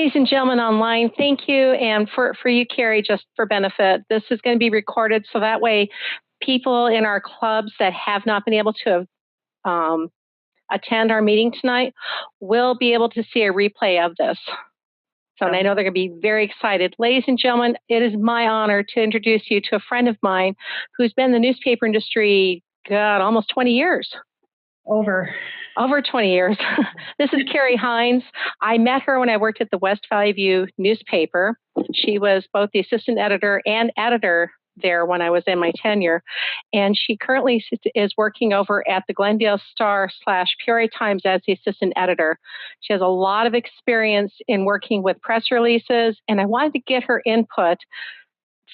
Ladies and gentlemen online, thank you. And for you, Cary, just for benefit, this is going to be recorded so that way people in our clubs that have not been able to attend our meeting tonight will be able to see a replay of this. So, and I know they're going to be very excited. Ladies and gentlemen, it is my honor to introduce you to a friend of mine who's been in the newspaper industry, God, almost 20 years. Over 20 years. This is Cary Hines. I met her when I worked at the West Valley View newspaper. She was both the assistant editor and editor there when I was in my tenure. And she currently is working over at the Glendale Star/Peoria Times as the assistant editor. She has a lot of experience in working with press releases, and I wanted to get her input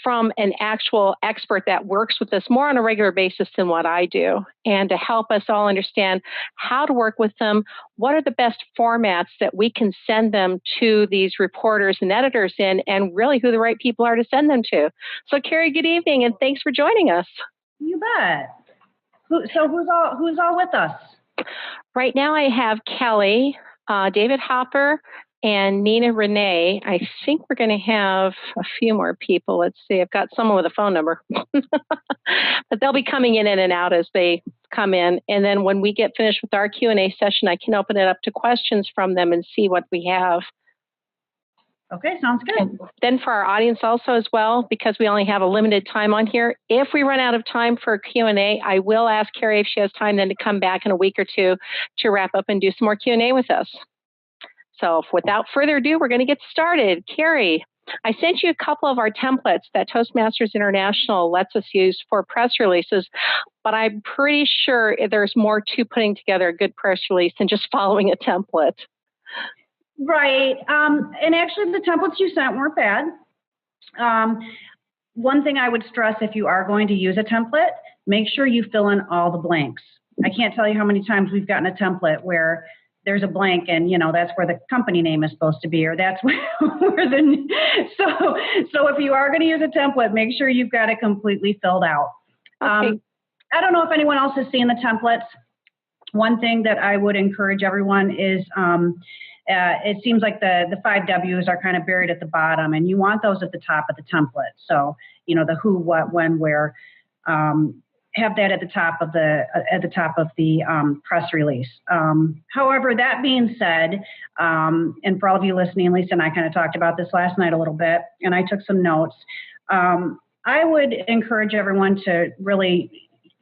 from an actual expert that works with this more on a regular basis than what I do, and to help us all understand how to work with them, what are the best formats that we can send them to these reporters and editors in, and really who the right people are to send them to. So Cary, good evening, and thanks for joining us. You bet. Who's all with us? Right now I have Kelly, David Hopper, and Nina Renee. I think we're going to have a few more people. Let's see. I've got someone with a phone number. But they'll be coming in and out as they come in. And then when we get finished with our Q&A session, I can open it up to questions from them and see what we have. Okay, sounds good. And then for our audience also as well, because we only have a limited time on here, if we run out of time for Q&A, I will ask Cary if she has time then to come back in a week or two to wrap up and do some more Q&A with us. So without further ado, we're going to get started. Cary, I sent you a couple of our templates that Toastmasters International lets us use for press releases, but I'm pretty sure there's more to putting together a good press release than just following a template. Right. And actually, the templates you sent weren't bad. One thing I would stress, if you are going to use a template, make sure you fill in all the blanks. I can't tell you how many times we've gotten a template where there's a blank and, that's where the company name is supposed to be, or that's where so if you are going to use a template, make sure you've got it completely filled out. Okay. I don't know if anyone else has seen the templates. One thing that I would encourage everyone is it seems like the 5 W's are kind of buried at the bottom, and you want those at the top of the template. So, the who, what, when, where, have that at the top of the press release. However, that being said, and for all of you listening, Lisa and I kind of talked about this last night a little bit, and I took some notes. I would encourage everyone to really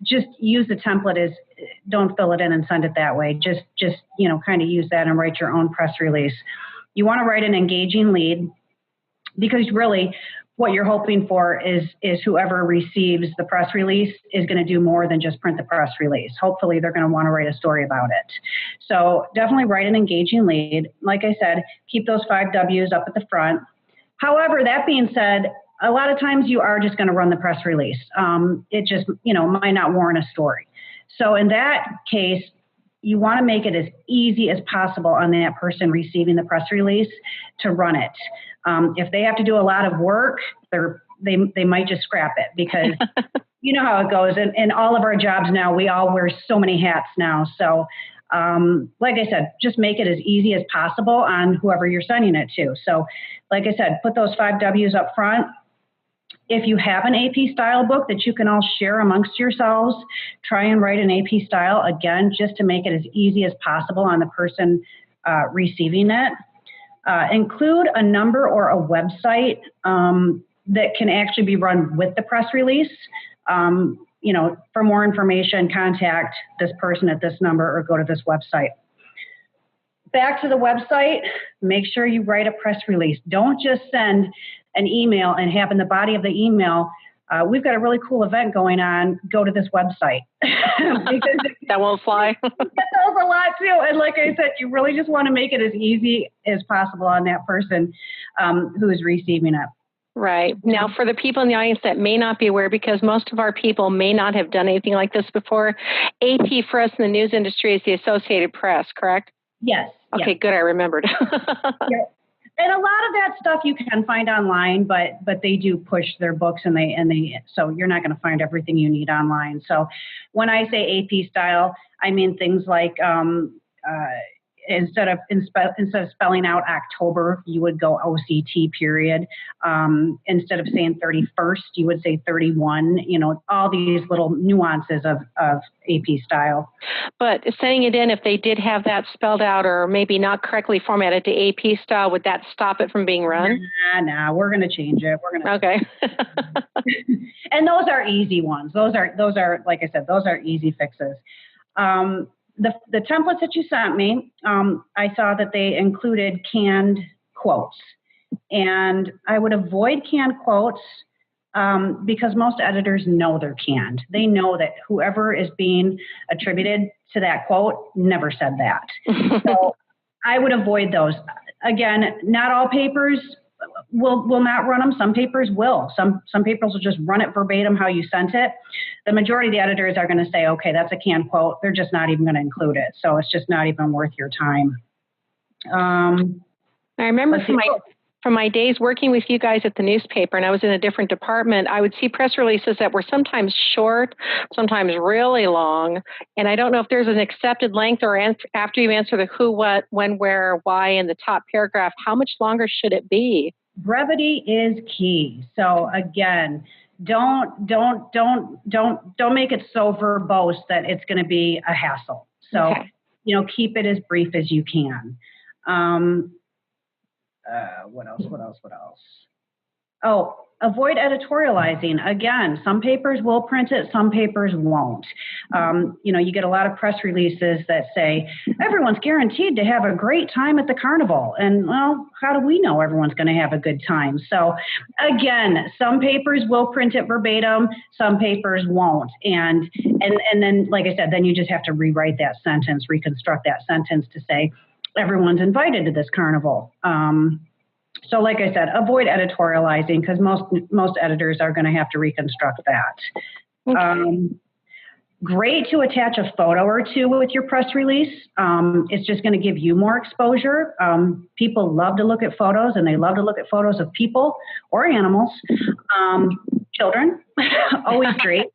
just use the template as, don't fill it in and send it that way. Just kind of use that and write your own press release. You want to write an engaging lead, because really what you're hoping for is whoever receives the press release is going to do more than just print the press release. Hopefully they're going to want to write a story about it. So definitely write an engaging lead. Like I said, keep those 5 W's up at the front. However, that being said, a lot of times you are just going to run the press release. It just, might not warrant a story. So in that case, you want to make it as easy as possible on that person receiving the press release to run it. If they have to do a lot of work, they might just scrap it, because you know how it goes. In all of our jobs now, we all wear so many hats now. So like I said, just make it as easy as possible on whoever you're sending it to. So like I said, put those 5 W's up front. If you have an AP style book that you can all share amongst yourselves, try and write an AP style, again, just to make it as easy as possible on the person receiving it. Include a number or a website that can actually be run with the press release. For more information, contact this person at this number or go to this website. Back to the website, make sure you write a press release. Don't just send an email and have in the body of the email, we've got a really cool event going on, go to this website. Because that won't fly. That does a lot too. And like I said, you really just want to make it as easy as possible on that person who is receiving it. Right. Now, for the people in the audience that may not be aware, because most of our people may not have done anything like this before, AP for us in the news industry is the Associated Press, correct? Yes. Okay, yes. Good. I remembered. Yeah. And a lot of that stuff you can find online, but they do push their books and they so you're not going to find everything you need online. So when I say AP style, I mean things like instead of spelling out October, you would go OCT period. Instead of saying 31st, you would say 31. You know, all these little nuances of AP style. But sending it in, if they did have that spelled out or maybe not correctly formatted to AP style, would that stop it from being run? Nah, we're going to change it. Okay. And those are easy ones. Those are, like I said, those are easy fixes. The templates that you sent me, I saw that they included canned quotes. And I would avoid canned quotes because most editors know they're canned. They know that whoever is being attributed to that quote never said that. So I would avoid those. Again, not all papers will not run them. Some papers will. Some papers will just run it verbatim how you sent it. The majority of the editors are going to say, okay, that's a canned quote. They're just not even going to include it. So it's just not even worth your time. I remember from my days working with you guys at the newspaper, and I was in a different department, I would see press releases that were sometimes short, sometimes really long. And I don't know if there's an accepted length or after you answer the who, what, when, where, why in the top paragraph, how much longer should it be? Brevity is key. So again, don't make it so verbose that it's going to be a hassle. So, keep it as brief as you can. What else? Oh, avoid editorializing. Again, some papers will print it, some papers won't. You get a lot of press releases that say, everyone's guaranteed to have a great time at the carnival. And well, how do we know everyone's going to have a good time? So again, some papers will print it verbatim, some papers won't. And then, like I said, then you just have to rewrite that sentence, reconstruct that sentence to say, everyone's invited to this carnival. So like I said, avoid editorializing because most editors are going to have to reconstruct that. Okay. Great to attach a photo or two with your press release. It's just going to give you more exposure. People love to look at photos, and they love to look at photos of people or animals. Children, always great.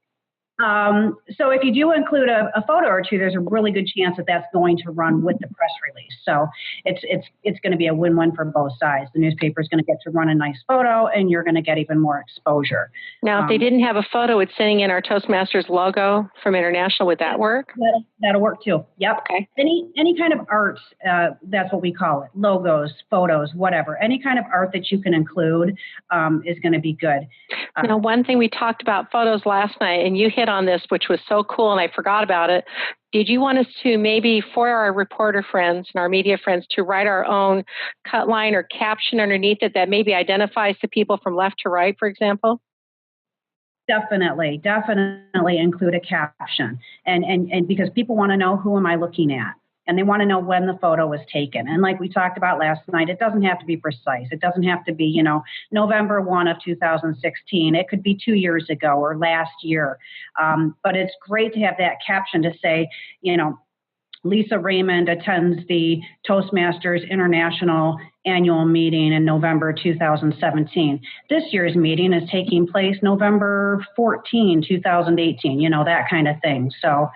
So if you do include a photo or two, there's a really good chance that that's going to run with the press release. So it's going to be a win-win for both sides. The newspaper is going to get to run a nice photo, and you're going to get even more exposure. Now, if they didn't have a photo with sending in our Toastmasters logo from International, would that work? That'll work too. Yep. Okay. Any kind of art, that's what we call it. Logos, photos, whatever. Any kind of art that you can include is going to be good. Now, one thing we talked about photos last night, and you hit on this, which was so cool, and I forgot about it. Did you want us to maybe, for our reporter friends and our media friends, to write our own cut line or caption underneath it that maybe identifies the people from left to right, for example? Definitely include a caption. And because people want to know, who am I looking at? And they want to know when the photo was taken. And like we talked about last night, it doesn't have to be precise. It doesn't have to be, November 1 of 2016. It could be 2 years ago or last year. But it's great to have that caption to say, Lisa Raymond attends the Toastmasters International annual meeting in November 2017. This year's meeting is taking place November 14, 2018, that kind of thing. So,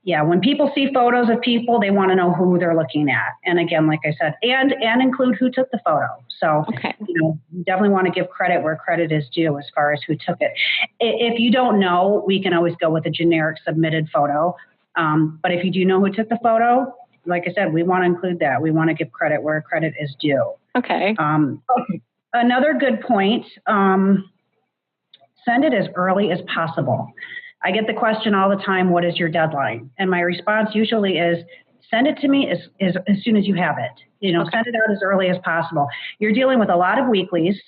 when people see photos of people, they want to know who they're looking at. And again, like I said, and include who took the photo. So, you definitely want to give credit where credit is due as far as who took it. If you don't know, we can always go with a generic submitted photo. But if you do know who took the photo, like I said, we want to include that. We want to give credit where credit is due. Okay. Another good point, send it as early as possible. I get the question all the time, what is your deadline? And my response usually is, send it to me as soon as you have it. Send it out as early as possible. You're dealing with a lot of weeklies,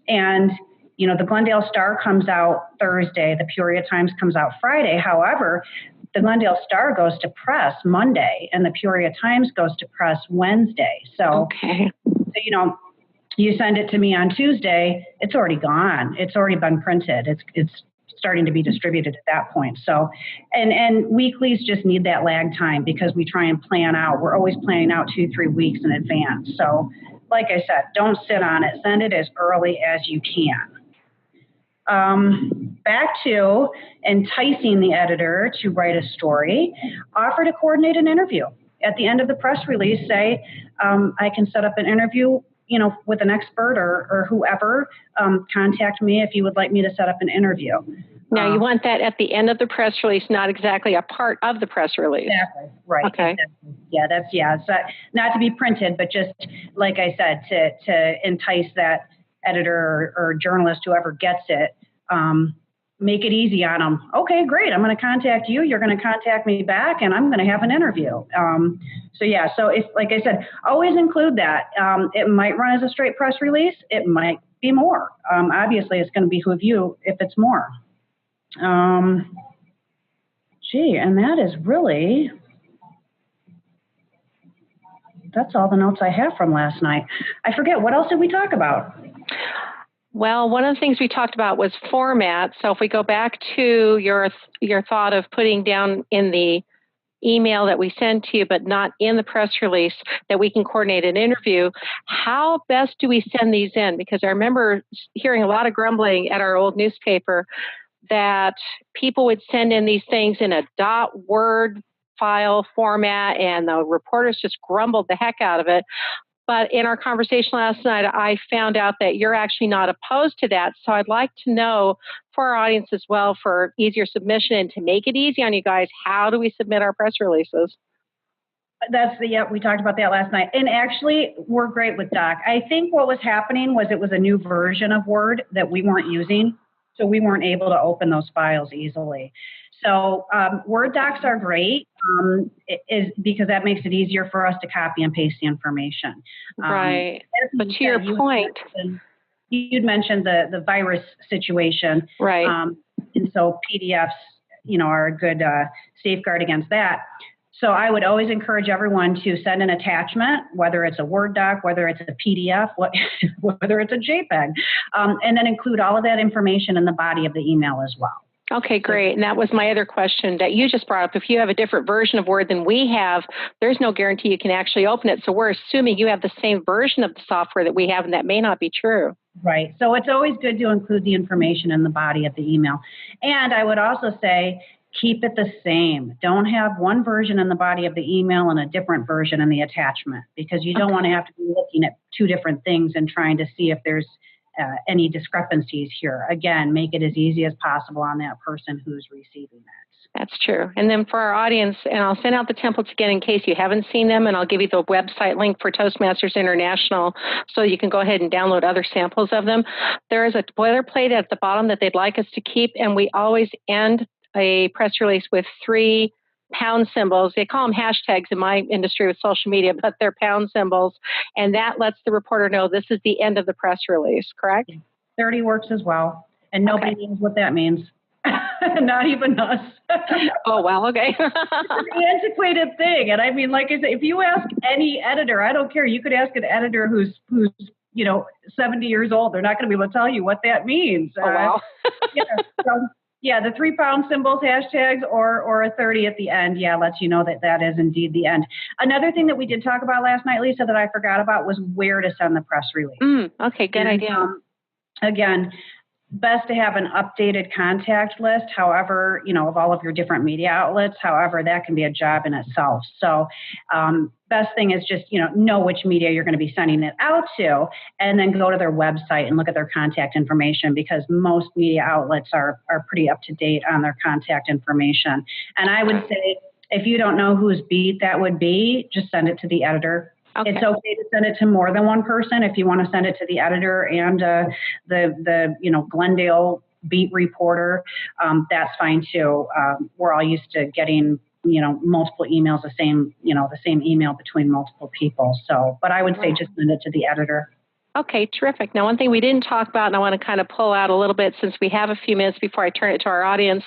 and the Glendale Star comes out Thursday, the Peoria Times comes out Friday. However, the Glendale Star goes to press Monday, and the Peoria Times goes to press Wednesday. So, you send it to me on Tuesday, it's already gone. It's already been printed. It's starting to be distributed at that point. So, and weeklies just need that lag time because we try and plan out. We're always planning out 2-3 weeks in advance. So, like I said, don't sit on it. Send it as early as you can. Back to enticing the editor to write a story, offer to coordinate an interview. at the end of the press release, say, I can set up an interview, with an expert or whoever. Contact me if you would like me to set up an interview. Now, you want that at the end of the press release, not exactly a part of the press release. Exactly. Right. Okay. Exactly. Yeah, it's not to be printed, but just like I said, to entice that editor or journalist, whoever gets it, make it easy on them. Okay, great. I'm going to contact you. You're going to contact me back, and I'm going to have an interview. So if, like I said, always include that. It might run as a straight press release. It might be more. Obviously, it's going to behoove you if it's more. And that is really, that's all the notes I have from last night. I forget, what else did we talk about? Well, one of the things we talked about was format. So if we go back to your thought of putting down in the email that we send to you, but not in the press release, that we can coordinate an interview, how best do we send these in? Because I remember hearing a lot of grumbling at our old newspaper that people would send in these things in a .word file format, and the reporters just grumbled the heck out of it. But in our conversation last night, I found out that you're actually not opposed to that. So I'd like to know for our audience as well, for easier submission and to make it easy on you guys, how do we submit our press releases? We talked about that last night. And actually, we're great with Doc. I think what was happening was it was a new version of Word that we weren't using. So we weren't able to open those files easily. So Word docs are great because that makes it easier for us to copy and paste the information. Right. But to your point, you'd mentioned the virus situation. Right. And so PDFs, are a good safeguard against that. So I would always encourage everyone to send an attachment, whether it's a Word doc, whether it's a PDF, whether it's a JPEG, and then include all of that information in the body of the email as well. Okay, great. And that was my other question that you just brought up. If you have a different version of Word than we have, there's no guarantee you can actually open it. So we're assuming you have the same version of the software that we have, and that may not be true. Right. So it's always good to include the information in the body of the email. And I would also say, keep it the same. Don't have one version in the body of the email and a different version in the attachment, because you don't want to have to be looking at two different things and trying to see if there's any discrepancies here. Again, make it as easy as possible on that person who's receiving it. That's true. And then for our audience, and I'll send out the templates again in case you haven't seen them, and I'll give you the website link for Toastmasters International so you can go ahead and download other samples of them. There is a boilerplate at the bottom that they'd like us to keep, and we always end a press release with 3 pound symbols. They call them hashtags in my industry with social media, but they're pound symbols. And that lets the reporter know this is the end of the press release, correct? 30 works as well. And nobody knows what that means. Not even us. Oh, well, okay. It's an antiquated thing. And I mean, like I said, if you ask any editor, I don't care. You could ask an editor who's 70 years old. They're not going to be able to tell you what that means. Oh, wow. The 3 pound symbols, hashtags, or a 30 at the end, lets you know that is indeed the end. Another thing that we did talk about last night, Lisa, that I forgot about was where to send the press release. Okay, good idea. Again, best to have an updated contact list, however, of all of your different media outlets. However, that can be a job in itself. So best thing is just, know which media you're going to be sending it out to, and then go to their website and look at their contact information, because most media outlets are pretty up to date on their contact information. And I would say, if you don't know whose beat that would be, just send it to the editor. Okay. It's okay to send it to more than one person. If you want to send it to the editor and the Glendale beat reporter, that's fine too. We're all used to getting multiple emails, the same email between multiple people. So, but I would say just send it to the editor. Okay, terrific. Now, one thing we didn't talk about, and I want to kind of pull out a little bit since we have a few minutes before I turn it to our audience.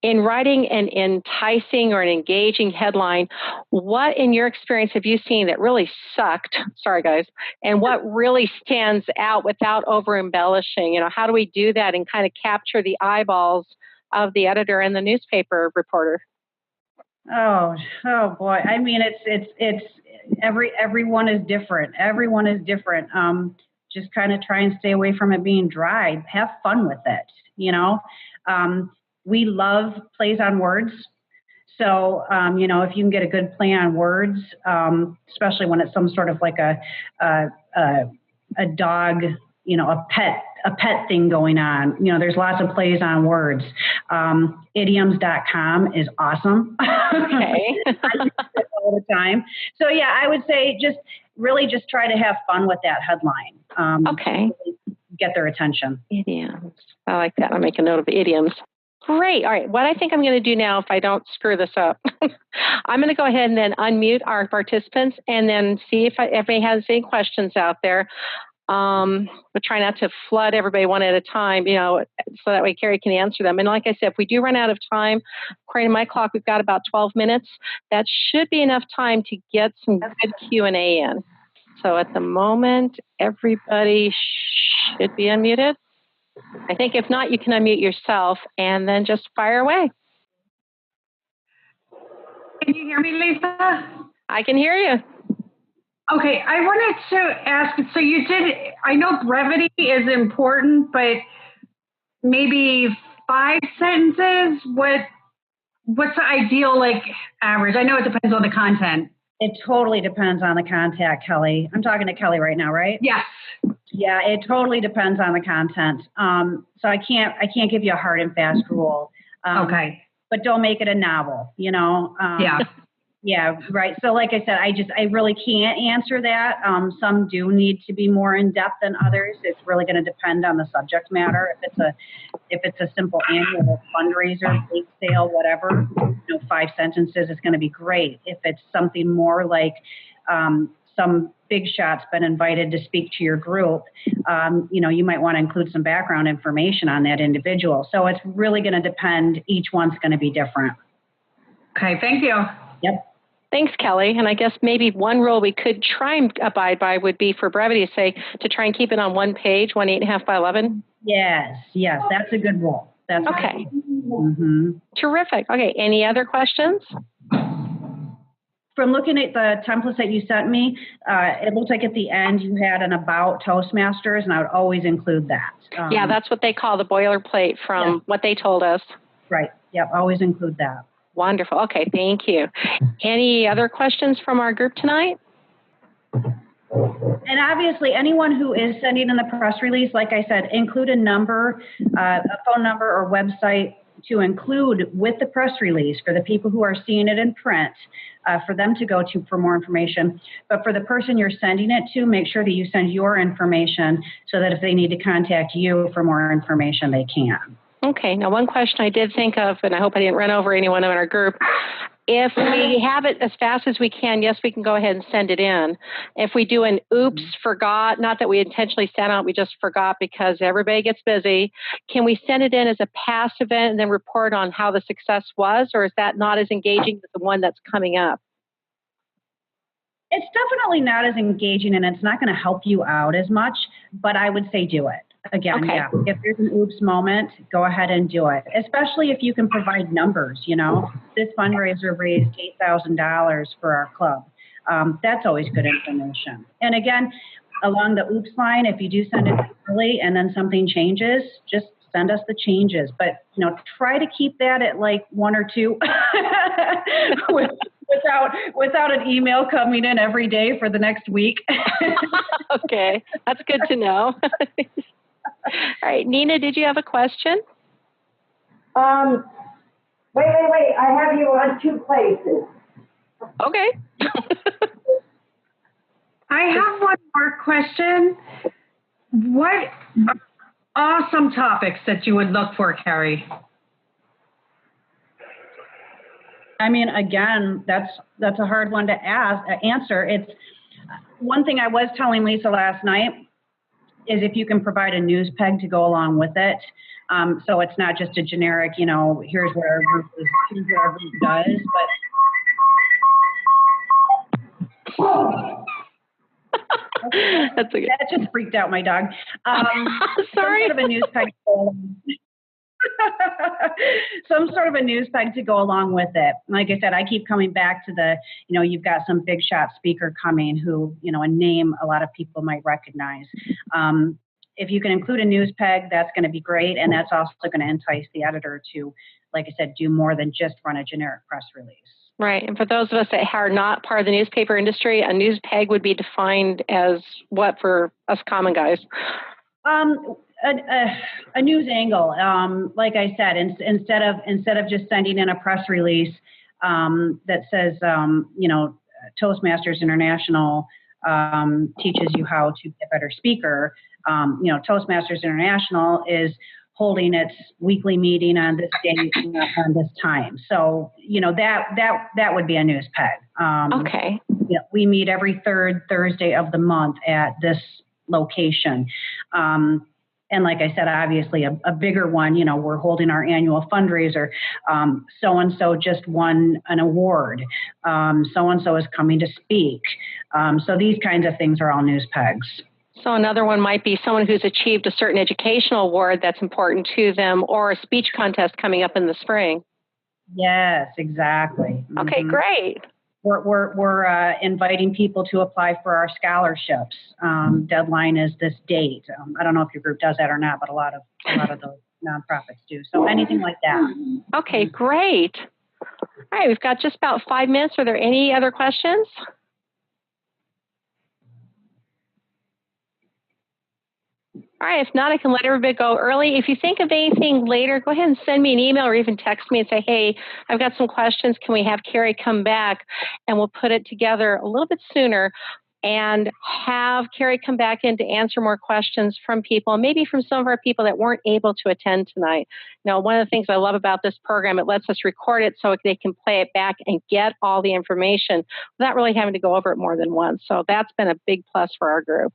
In writing an enticing or an engaging headline, what in your experience have you seen that really sucked? Sorry, guys. And what really stands out without over-embellishing? How do we do that and kind of capture the eyeballs of the editor and the newspaper reporter? Oh boy. I mean, it's everyone is different. Everyone is different. Just kind of try and stay away from it being dry. Have fun with it. We love plays on words. So, if you can get a good play on words, especially when it's some sort of like a dog, a pet thing going on. There's lots of plays on words. Idioms.com is awesome. Okay. I use it all the time. So yeah, I would say just try to have fun with that headline. Okay. Get their attention. Idioms. I like that. I'll make a note of idioms. Great. All right. What I think I'm going to do now, if I don't screw this up, I'm going to go ahead and then unmute our participants and then see if anybody has any questions out there. We'll try not to flood everybody one at a time, so that way Cary can answer them. And like I said, if we do run out of time, according to my clock, we've got about 12 minutes. That should be enough time to get some good Q&A in. So at the moment, everybody should be unmuted. I think if not, you can unmute yourself and then just fire away. Can you hear me, Lisa? I can hear you. Okay, I wanted to ask, so I know brevity is important, but maybe 5 sentences, what's the ideal, average? I know it depends on the content. It totally depends on the content, Kelly. I'm talking to Kelly right now, right? Yes. Yeah, it totally depends on the content. So I can't give you a hard and fast rule. Okay. But don't make it a novel, Yeah. Yeah, right. So like I said, I really can't answer that. Some do need to be more in depth than others. It's really going to depend on the subject matter. If it's a simple annual fundraiser, bake sale, whatever, 5 sentences is going to be great. If it's something more like some big shot's been invited to speak to your group, you might want to include some background information on that individual. So it's really going to depend. Each one's going to be different. Okay, thank you. Yep. Thanks, Kelly. And I guess maybe one rule we could try and abide by would be for brevity, to try and keep it on one page, 8.5 by 11. Yes, that's a good rule. That's okay. Mm-hmm. Terrific. Okay, any other questions? From looking at the templates that you sent me, it looks like at the end you had an about Toastmasters, and I would always include that. Yeah, that's what they call the boilerplate from what they told us. Right. Yep, always include that. Wonderful. Okay, thank you. Any other questions from our group tonight? And obviously, anyone who is sending in the press release, like I said, include a number, a phone number or website to include with the press release for the people who are seeing it in print, for them to go to for more information. But for the person you're sending it to, make sure that you send your information so that if they need to contact you for more information, they can. Okay. Now, one question I did think of, and I hope I didn't run over anyone in our group. If we have it as fast as we can, yes, we can go ahead and send it in. If we do an oops, forgot, not that we intentionally sent out, we just forgot because everybody gets busy, can we send it in as a past event and then report on how the success was, or is that not as engaging as the one that's coming up? It's definitely not as engaging, and it's not going to help you out as much, but I would say do it. Again, okay. Yeah, if there's an oops moment, go ahead and do it, especially if you can provide numbers. This fundraiser raised $8,000 for our club. That's always good information. And again, along the oops line, if you do send it early and then something changes, just send us the changes. But, try to keep that at like 1 or 2 without an email coming in every day for the next week. Okay, that's good to know. All right, Nina, did you have a question? Wait. I have you on 2 places. Okay. I have one more question. What awesome topics that you would look for, Cary? I mean, again, that's a hard one to answer. It's one thing I was telling Lisa last night is if you can provide a news peg to go along with it. So it's not just a generic, here's what our group is, here's what our group does, but That's okay. That just freaked out my dog. Sorry. Some sort of a news peg. Some sort of a news peg to go along with it. Like I said, I keep coming back to you've got some big shot speaker coming who, a name a lot of people might recognize. if you can include a news peg, that's going to be great. And that's also going to entice the editor to, like I said, do more than just run a generic press release. Right. And for those of us that are not part of the newspaper industry, a news peg would be defined as what for us common guys? A news angle. Like I said, instead of just sending in a press release that says, Toastmasters International teaches you how to be a better speaker. Toastmasters International is holding its weekly meeting on this date on this time. So, that would be a news peg. Okay. We meet every third Thursday of the month at this location. And like I said, obviously a bigger one, we're holding our annual fundraiser. So-and-so just won an award. So-and-so is coming to speak. So these kinds of things are all news pegs. So another one might be someone who's achieved a certain educational award that's important to them, or a speech contest coming up in the spring. Yes, exactly. Okay, great. We're inviting people to apply for our scholarships. Deadline is this date. I don't know if your group does that or not, but a lot of those nonprofits do. So anything like that. Okay, great. All right, we've got just about 5 minutes. Are there any other questions? All right, if not, I can let everybody go early. If you think of anything later, go ahead and send me an email or even text me and say, hey, I've got some questions. Can we have Cary come back? And we'll put it together a little bit sooner and have Cary come back in to answer more questions from people, maybe from some of our people that weren't able to attend tonight. Now, one of the things I love about this program, it lets us record it so they can play it back and get all the information without really having to go over it more than once. So that's been a big plus for our group.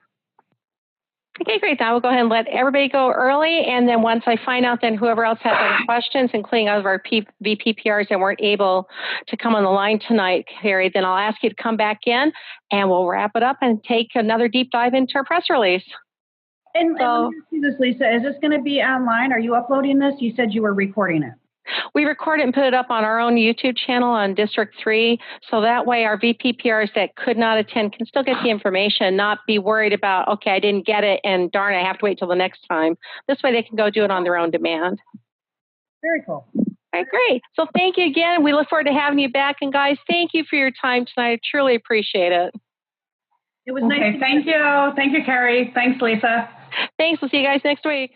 Okay, great. Now we'll go ahead and let everybody go early. And then once I find out then whoever else has other questions, including other of our VPPRs that weren't able to come on the line tonight, Cary, then I'll ask you to come back in and we'll wrap it up and take another deep dive into our press release. And let me ask you this, Lisa, is this going to be online? Are you uploading this? You said you were recording it. We record it and put it up on our own YouTube channel on District 3, so that way our VPPRs that could not attend can still get the information, not be worried about, okay, I didn't get it, and darn, I have to wait till the next time. This way they can go do it on their own demand. Very cool. All right, great. So thank you again. We look forward to having you back. And guys, thank you for your time tonight. I truly appreciate it. It was nice. Thank you. Thank you, Cary. Thanks, Lisa. Thanks. We'll see you guys next week.